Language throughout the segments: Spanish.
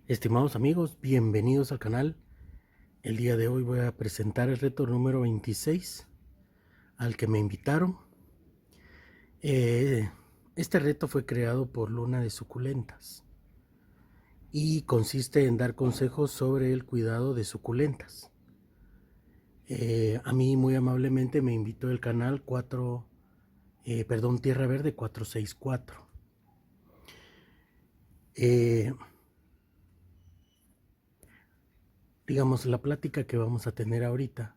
Estimados amigos, bienvenidos al canal. El día de hoy voy a presentar el reto número 26 al que me invitaron. Este reto fue creado por Luna de Suculentas y consiste en dar consejos sobre el cuidado de suculentas. A mí muy amablemente me invitó el canal Tierra Verde 464. Digamos, la plática que vamos a tener ahorita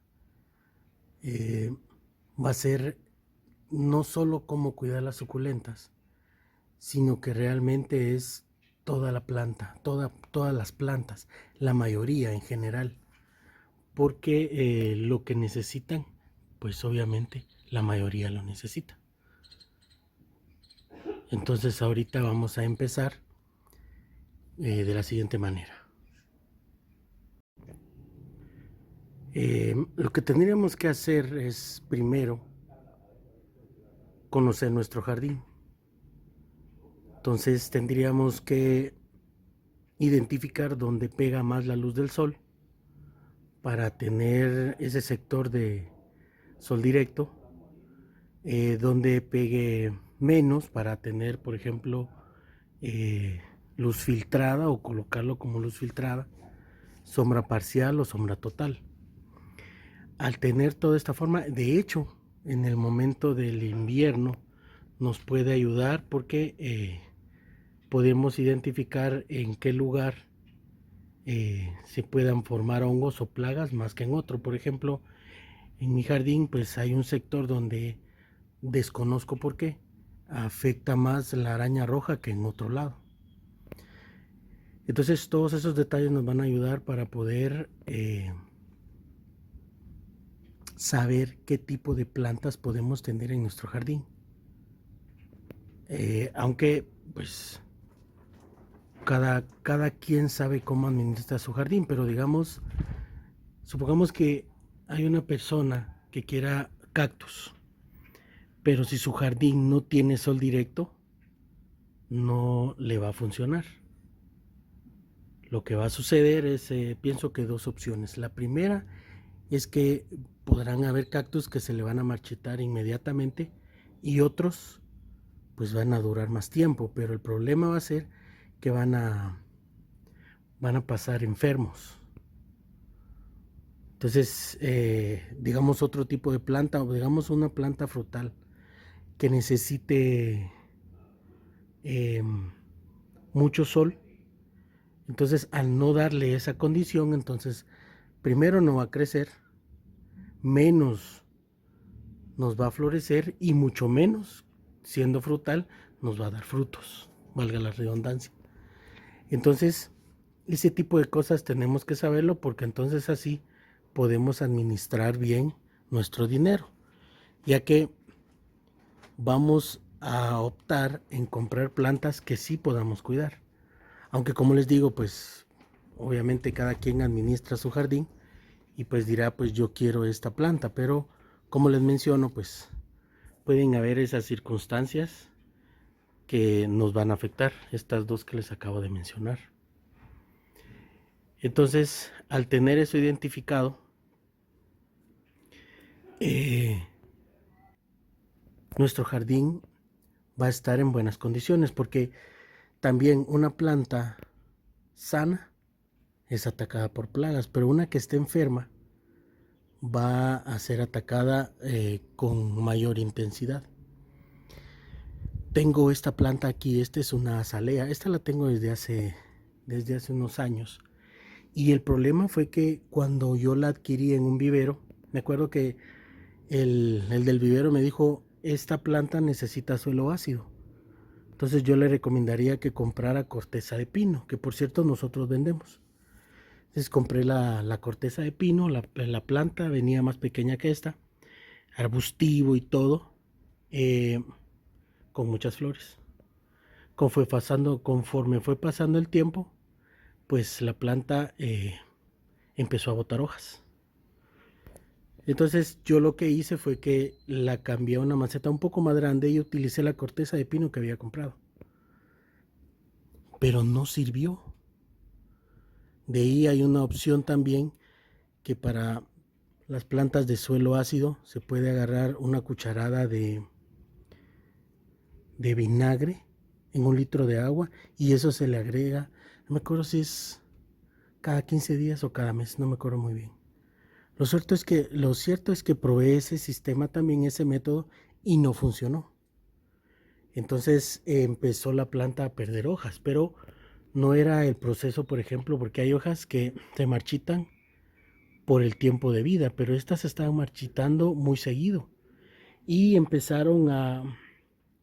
va a ser no solo cómo cuidar las suculentas, sino que realmente es toda la planta, todas las plantas, la mayoría en general, porque lo que necesitan, pues obviamente la mayoría lo necesita. Entonces ahorita vamos a empezar de la siguiente manera. Lo que tendríamos que hacer es primero conocer nuestro jardín. Entonces tendríamos que identificar dónde pega más la luz del sol para tener ese sector de sol directo, donde pegue menos para tener, por ejemplo, luz filtrada o colocarlo como luz filtrada, sombra parcial o sombra total. Al tener toda esta forma, de hecho, en el momento del invierno nos puede ayudar porque podemos identificar en qué lugar se puedan formar hongos o plagas más que en otro. Por ejemplo, en mi jardín pues hay un sector donde desconozco por qué afecta más la araña roja que en otro lado. Entonces todos esos detalles nos van a ayudar para poder saber qué tipo de plantas podemos tener en nuestro jardín. Aunque pues cada quien sabe cómo administra su jardín, pero supongamos que hay una persona que quiera cactus, pero si su jardín no tiene sol directo, no le va a funcionar. Lo que va a suceder es, pienso que dos opciones. La primera es que podrán haber cactus que se le van a marchitar inmediatamente y otros pues van a durar más tiempo, pero el problema va a ser que van a pasar enfermos. Entonces, digamos otro tipo de planta o digamos una planta frutal que necesite mucho sol. Entonces, al no darle esa condición, entonces primero no va a crecer, menos nos va a florecer y mucho menos, siendo frutal, nos va a dar frutos, valga la redundancia. Entonces, ese tipo de cosas tenemos que saberlo porque entonces así podemos administrar bien nuestro dinero, ya que vamos a optar en comprar plantas que sí podamos cuidar. Aunque como les digo, pues obviamente cada quien administra su jardín y pues dirá, pues yo quiero esta planta, pero como les menciono, pues pueden haber esas circunstancias que nos van a afectar, estas dos que les acabo de mencionar. Entonces, al tener eso identificado, nuestro jardín va a estar en buenas condiciones porque también una planta sana es atacada por plagas, pero una que esté enferma va a ser atacada con mayor intensidad. Tengo esta planta aquí, esta es una azalea, esta la tengo desde hace unos años. Y el problema fue que cuando yo la adquirí en un vivero, me acuerdo que el del vivero me dijo, esta planta necesita suelo ácido. Entonces yo le recomendaría que comprara corteza de pino, que por cierto nosotros vendemos. Entonces compré la corteza de pino, la planta venía más pequeña que esta, arbustivo y todo, con muchas flores. Conforme fue pasando el tiempo, pues la planta empezó a botar hojas. Entonces yo lo que hice fue que la cambié a una maceta un poco más grande y utilicé la corteza de pino que había comprado. Pero no sirvió. De ahí hay una opción también que para las plantas de suelo ácido se puede agarrar una cucharada de vinagre en 1 litro de agua y eso se le agrega, no me acuerdo si es cada 15 días o cada mes, no me acuerdo muy bien. Lo cierto es que probé ese sistema también, ese método, y no funcionó. Entonces empezó la planta a perder hojas, pero no era el proceso, por ejemplo, porque hay hojas que se marchitan por el tiempo de vida, pero estas se estaban marchitando muy seguido y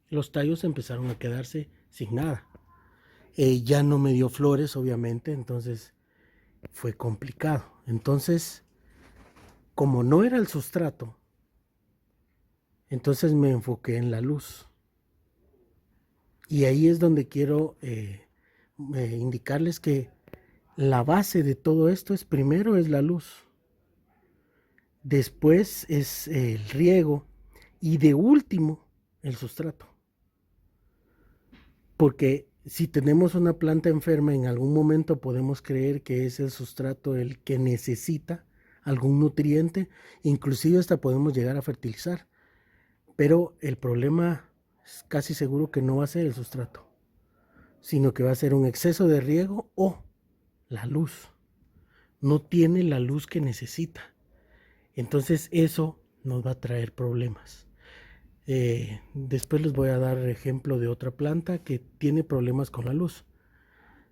los tallos empezaron a quedarse sin nada. Ya no me dio flores, obviamente, entonces fue complicado. Entonces, como no era el sustrato, entonces me enfoqué en la luz. Y ahí es donde quiero indicarles que la base de todo esto es primero es la luz, después es el riego y de último el sustrato. Porque si tenemos una planta enferma, en algún momento podemos creer que es el sustrato el que necesita algún nutriente, inclusive hasta podemos llegar a fertilizar. Pero el problema es casi seguro que no va a ser el sustrato, sino que va a ser un exceso de riego o la luz. No tiene la luz que necesita. Entonces eso nos va a traer problemas. Después les voy a dar ejemplo de otra planta que tiene problemas con la luz.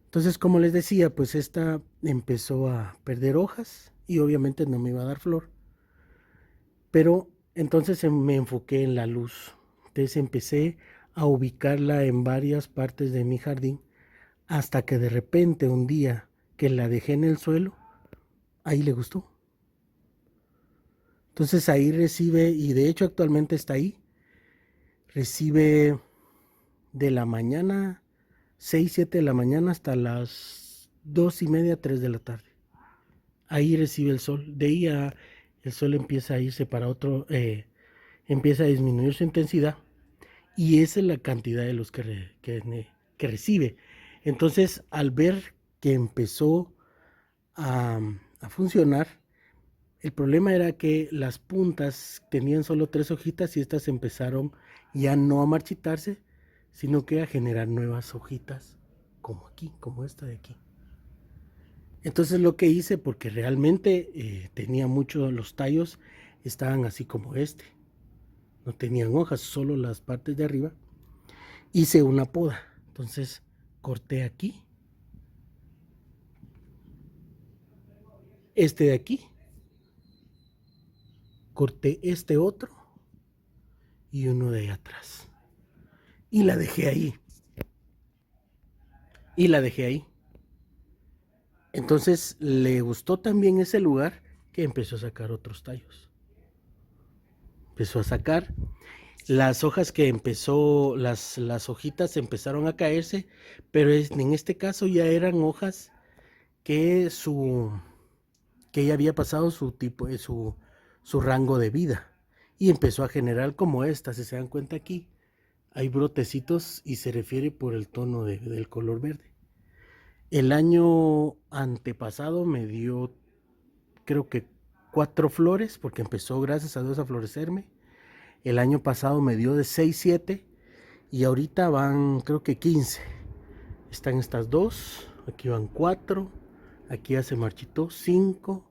Entonces, como les decía, pues esta empezó a perder hojas y obviamente no me iba a dar flor. Pero entonces me enfoqué en la luz. Entonces empecé a ubicarla en varias partes de mi jardín hasta que de repente un día que la dejé en el suelo, ahí le gustó. Entonces ahí recibe, y de hecho actualmente está ahí, recibe de la mañana, 6, 7 de la mañana hasta las 2:30, 3 de la tarde. Ahí recibe el sol. De ahí el sol empieza a irse para otro, empieza a disminuir su intensidad y esa es la cantidad de luz que recibe. Entonces, al ver que empezó a funcionar, el problema era que las puntas tenían solo 3 hojitas y estas empezaron ya no a marchitarse, sino que a generar nuevas hojitas, como aquí, como esta de aquí. Entonces lo que hice, porque realmente tenía mucho, los tallos estaban así como este, no tenían hojas, solo las partes de arriba, hice una poda. Entonces corté aquí, este de aquí, corté este otro y uno de ahí atrás. Y la dejé ahí. Y la dejé ahí. Entonces le gustó también ese lugar que empezó a sacar otros tallos. Empezó a sacar las hojas que empezó, las hojitas empezaron a caerse, pero en este caso ya eran hojas que que ya había pasado su tipo, su rango de vida y empezó a generar como esta, si se dan cuenta aquí, hay brotecitos y se refiere por el tono del color verde. El año antepasado me dio, creo que 4 flores, porque empezó, gracias a Dios, a florecerme. El año pasado me dio de 6, 7 y ahorita van, creo que 15. Están estas dos, aquí van 4, aquí ya se marchitó 5,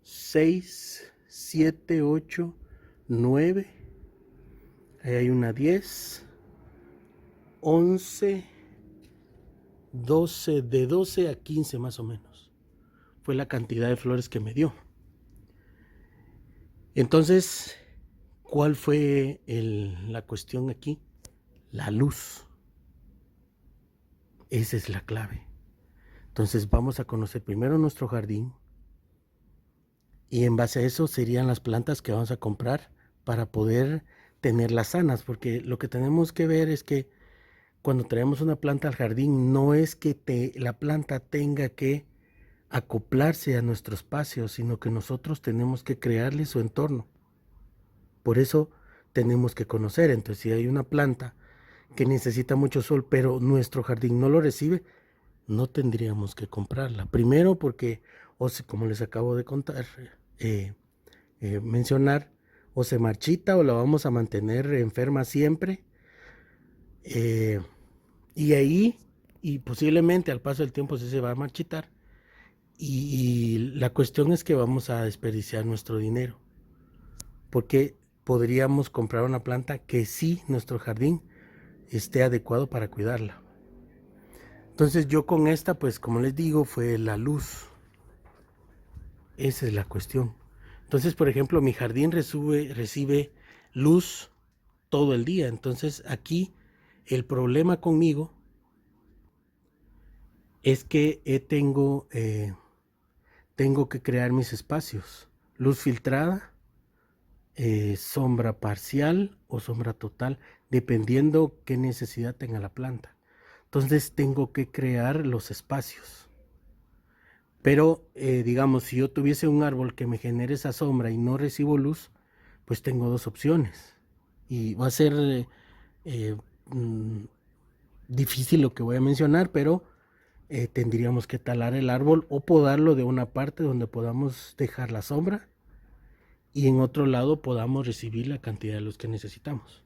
6, 7, 8, 9. Ahí hay una 10, 11, 12, de 12 a 15 más o menos. Fue la cantidad de flores que me dio. Entonces, ¿cuál fue la cuestión aquí? La luz. Esa es la clave. Entonces vamos a conocer primero nuestro jardín y en base a eso serían las plantas que vamos a comprar para poder tenerlas sanas, porque lo que tenemos que ver es que cuando traemos una planta al jardín no es que la planta tenga que acoplarse a nuestro espacio, sino que nosotros tenemos que crearle su entorno. Por eso tenemos que conocer. Entonces, si hay una planta que necesita mucho sol, pero nuestro jardín no lo recibe, no tendríamos que comprarla. Primero porque, como les acabo de contar, mencionar, o se marchita o la vamos a mantener enferma siempre. eh, y ahí, y posiblemente al paso del tiempo sí se va a marchitar. Y la cuestión es que vamos a desperdiciar nuestro dinero, porque podríamos comprar una planta que sí nuestro jardín esté adecuado para cuidarla. Entonces yo con esta, pues como les digo, fue la luz. Esa es la cuestión. Entonces, por ejemplo, mi jardín recibe luz todo el día. Entonces aquí el problema conmigo es que tengo que crear mis espacios. Luz filtrada, sombra parcial o sombra total, dependiendo qué necesidad tenga la planta. Entonces tengo que crear los espacios. Pero digamos, si yo tuviese un árbol que me genere esa sombra y no recibo luz, pues tengo dos opciones. Y va a ser eh, mm, difícil lo que voy a mencionar, pero tendríamos que talar el árbol o podarlo de una parte donde podamos dejar la sombra y en otro lado podamos recibir la cantidad de luz que necesitamos.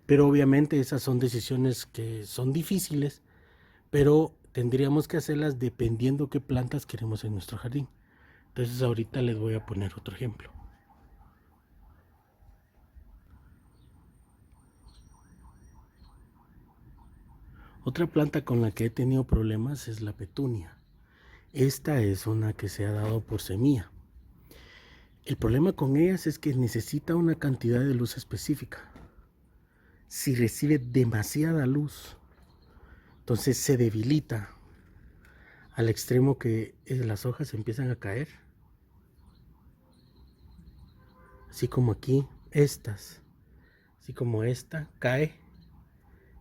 Pero obviamente esas son decisiones que son difíciles, pero tendríamos que hacerlas dependiendo qué plantas queremos en nuestro jardín. Entonces ahorita les voy a poner otro ejemplo. Otra planta con la que he tenido problemas es la petunia. Esta es una que se ha dado por semilla. El problema con ellas es que necesita una cantidad de luz específica. Si recibe demasiada luz, entonces se debilita al extremo que las hojas empiezan a caer. Así como aquí, así como esta cae,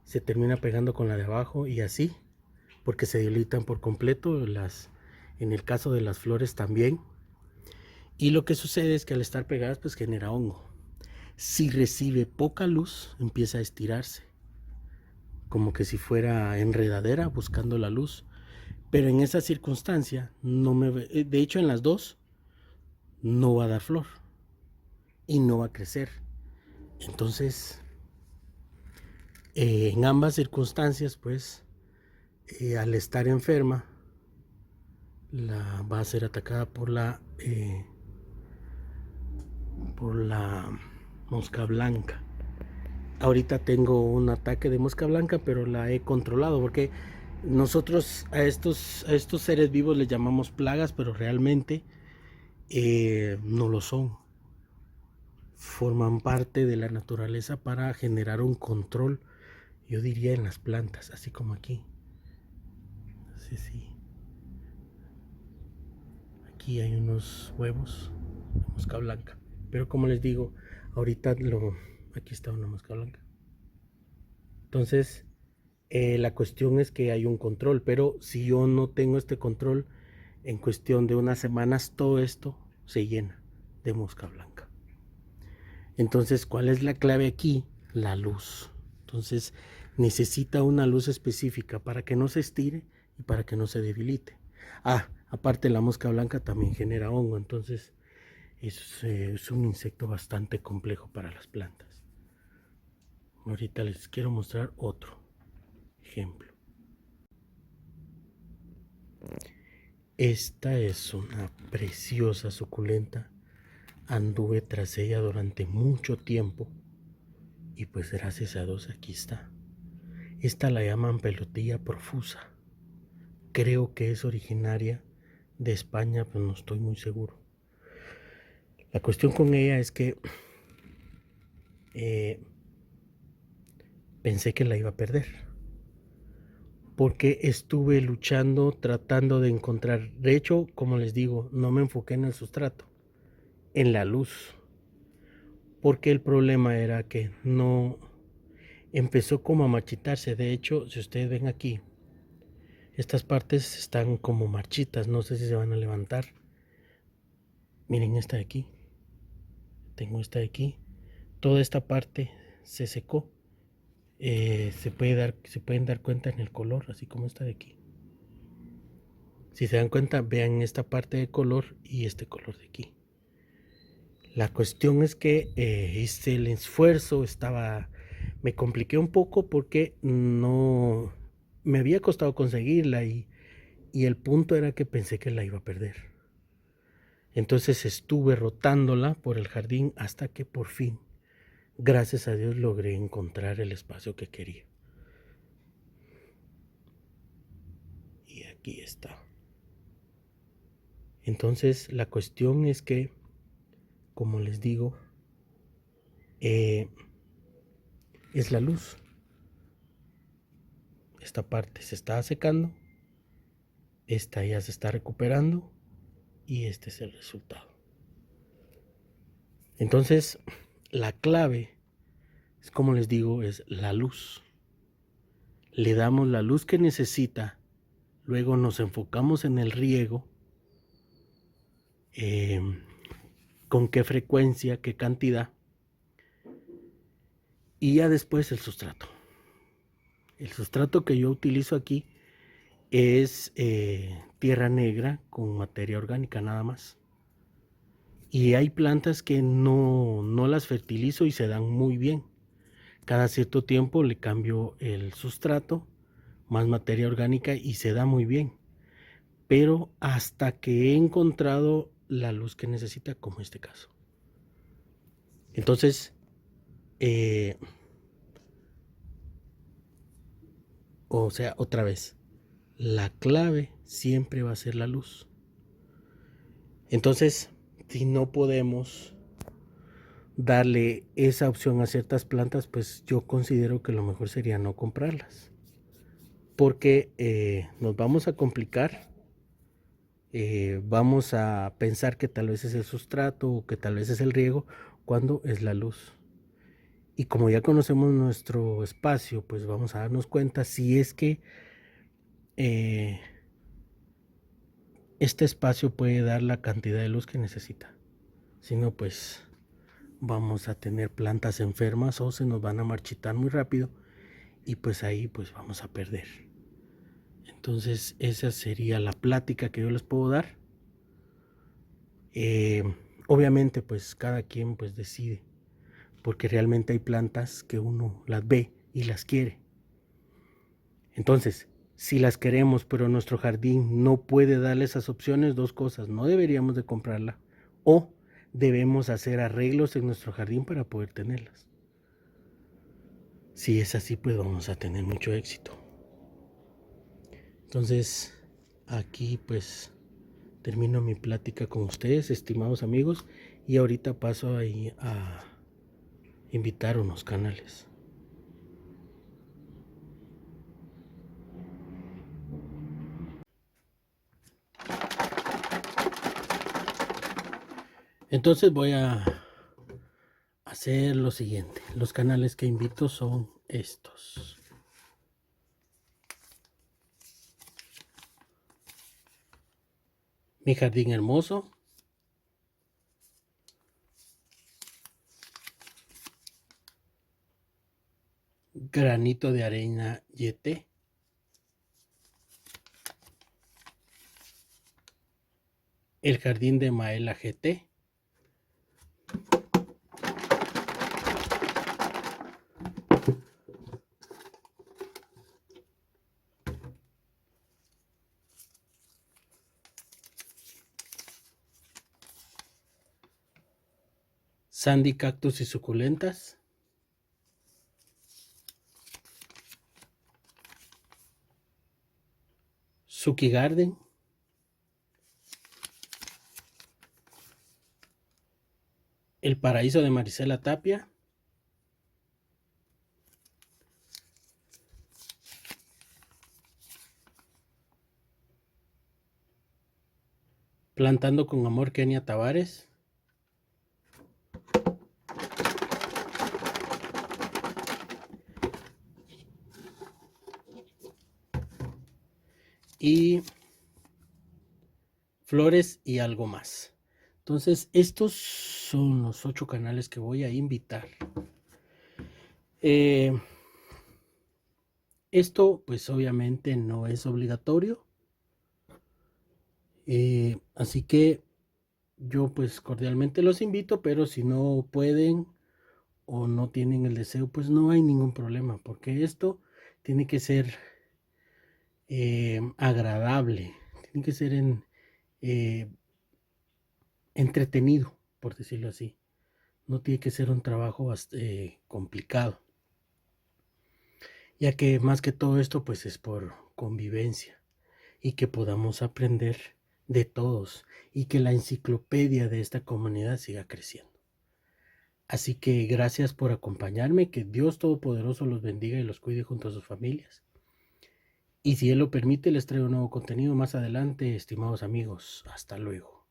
se termina pegando con la de abajo y así, porque se debilitan por completo. En el caso de las flores también. Y lo que sucede es que al estar pegadas pues genera hongo. Si recibe poca luz empieza a estirarse, como que si fuera enredadera buscando la luz. Pero en esa circunstancia de hecho en las dos no va a dar flor y no va a crecer. Entonces en ambas circunstancias pues al estar enferma va a ser atacada por la mosca blanca. Ahorita tengo un ataque de mosca blanca, pero la he controlado porque nosotros a estos seres vivos les llamamos plagas, pero realmente no lo son. Forman parte de la naturaleza para generar un control, yo diría, en las plantas, así como aquí. Sí, sí. Aquí hay unos huevos de mosca blanca. Pero como les digo, aquí está una mosca blanca. Entonces, la cuestión es que hay un control, pero si yo no tengo este control, en cuestión de unas semanas todo esto se llena de mosca blanca. Entonces, ¿cuál es la clave aquí? La luz. Entonces, necesita una luz específica para que no se estire y para que no se debilite. Aparte la mosca blanca también genera hongo, entonces es un insecto bastante complejo para las plantas. Ahorita les quiero mostrar otro ejemplo. Esta es una preciosa suculenta. Anduve tras ella durante mucho tiempo y pues gracias a Dios aquí está. Esta la llaman pelotilla profusa. Creo que es originaria de España, pero no estoy muy seguro. La cuestión con ella es que pensé que la iba a perder, porque estuve luchando, tratando de encontrar. De hecho, como les digo, no me enfoqué en el sustrato, en la luz, porque el problema era que no empezó como a marchitarse. De hecho, si ustedes ven aquí, estas partes están como marchitas, no sé si se van a levantar. Miren esta de aquí, tengo esta de aquí, toda esta parte se secó. Se pueden dar cuenta en el color, así como esta de aquí. Si se dan cuenta, vean esta parte de color y este color de aquí. La cuestión es que hice el esfuerzo, me compliqué un poco porque no me había costado conseguirla y el punto era que pensé que la iba a perder. Entonces estuve rotándola por el jardín hasta que por fin, gracias a Dios, logré encontrar el espacio que quería. Y aquí está. Entonces la cuestión es que, como les digo, es la luz. Esta parte se está secando, esta ya se está recuperando y este es el resultado. Entonces la clave es, como les digo, es la luz. Le damos la luz que necesita, luego nos enfocamos en el riego, con qué frecuencia, qué cantidad, y ya después el sustrato. El sustrato que yo utilizo aquí es tierra negra con materia orgánica nada más. Y hay plantas que no las fertilizo y se dan muy bien. Cada cierto tiempo le cambio el sustrato, más materia orgánica y se da muy bien. Pero hasta que he encontrado la luz que necesita, como este caso. Entonces, o sea, otra vez, la clave siempre va a ser la luz. Entonces, si no podemos darle esa opción a ciertas plantas, pues yo considero que lo mejor sería no comprarlas. Porque nos vamos a complicar, vamos a pensar que tal vez es el sustrato o que tal vez es el riego, cuando es la luz. Y como ya conocemos nuestro espacio, pues vamos a darnos cuenta si es que este espacio puede dar la cantidad de luz que necesita. Si no, pues vamos a tener plantas enfermas o se nos van a marchitar muy rápido y pues ahí pues vamos a perder. Entonces esa sería la plática que yo les puedo dar. Obviamente pues cada quien pues decide, porque realmente hay plantas que uno las ve y las quiere. Entonces, si las queremos pero nuestro jardín no puede darle esas opciones, dos cosas: no deberíamos de comprarla o debemos hacer arreglos en nuestro jardín para poder tenerlas. Si es así, pues vamos a tener mucho éxito. Entonces, aquí pues termino mi plática con ustedes, estimados amigos, y ahorita paso ahí a invitar unos canales. Entonces voy a hacer lo siguiente. Los canales que invito son estos. Mi jardín hermoso, granito de arena YT, el jardín de Maela GT, Sandy Cactus y Suculentas, Suki Garden, El Paraíso de Marisela Tapia, Plantando con Amor Kenia Tavares, y Flores y algo más. Entonces, estos son los 8 canales que voy a invitar. Esto, pues obviamente no es obligatorio. Así que yo pues cordialmente los invito, pero si no pueden o no tienen el deseo, pues no hay ningún problema, porque esto tiene que ser agradable, tiene que ser eh, entretenido, por decirlo así. No tiene que ser un trabajo complicado, ya que más que todo esto pues es por convivencia y que podamos aprender de todos y que la enciclopedia de esta comunidad siga creciendo. Así que gracias por acompañarme, que Dios Todopoderoso los bendiga y los cuide junto a sus familias. Y si Él lo permite, les traigo un nuevo contenido más adelante, estimados amigos. Hasta luego.